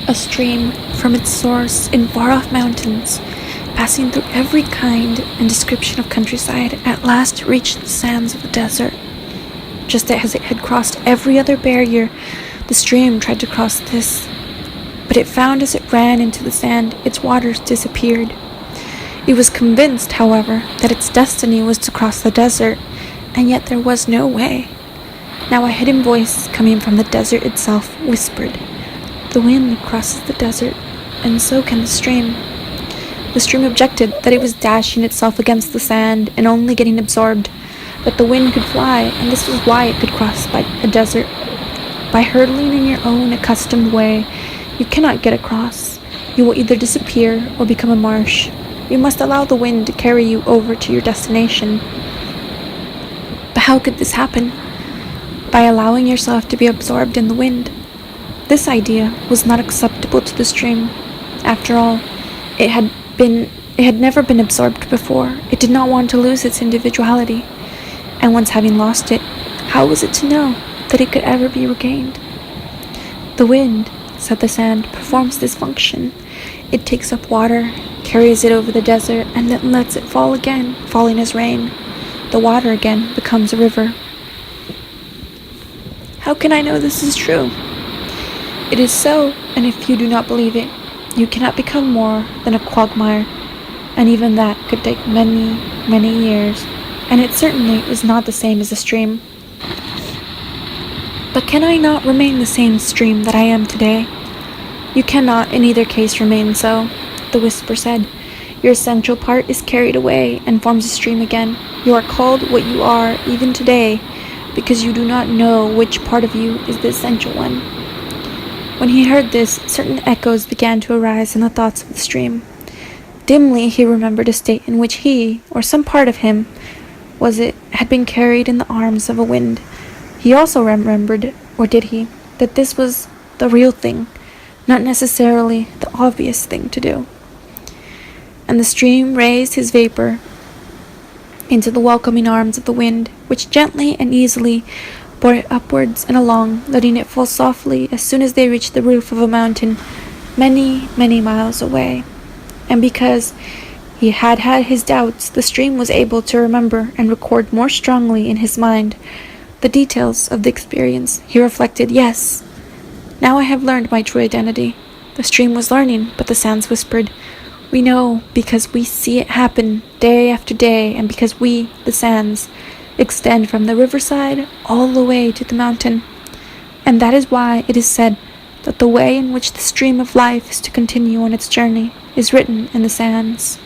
A stream from its source in far-off mountains, passing through every kind and description of countryside, at last reached the sands of the desert. Just as it had crossed every other barrier, the stream tried to cross this, but it found as it ran into the sand, its waters disappeared. It was convinced, however, that its destiny was to cross the desert, and yet there was no way. Now a hidden voice coming from the desert itself whispered, "The wind crosses the desert, and so can the stream." The stream objected that it was dashing itself against the sand and only getting absorbed, but the wind could fly, and this was why it could cross by a desert. By hurtling in your own accustomed way, you cannot get across. You will either disappear or become a marsh. You must allow the wind to carry you over to your destination. But how could this happen? By allowing yourself to be absorbed in the wind. This idea was not acceptable to the stream. After all, it had never been absorbed before. It did not want to lose its individuality. And once having lost it, how was it to know that it could ever be regained? "The wind," said the sand, "performs this function. It takes up water, carries it over the desert, and then lets it fall again, falling as rain. The water again becomes a river." How can I know this is true? It is so, and if you do not believe it, you cannot become more than a quagmire, and even that could take many, many years, and it certainly is not the same as a stream. But can I not remain the same stream that I am today? You cannot in either case remain so, the whisper said. Your essential part is carried away and forms a stream again. You are called what you are even today, because you do not know which part of you is the essential one. When he heard this, certain echoes began to arise in the thoughts of the stream. Dimly he remembered a state in which he, or some part of him, had been carried in the arms of a wind. He also remembered, or did he, that this was the real thing, not necessarily the obvious thing to do. And the stream raised his vapor into the welcoming arms of the wind, which gently and easily bore it upwards and along, letting it fall softly as soon as they reached the roof of a mountain many, many miles away. And because he had his doubts, the stream was able to remember and record more strongly in his mind the details of the experience. He reflected, yes, now I have learned my true identity. The stream was learning, but the sands whispered, we know because we see it happen day after day, and because we, the sands, extend from the riverside all the way to the mountain. And that is why it is said that the way in which the stream of life is to continue on its journey is written in the sands.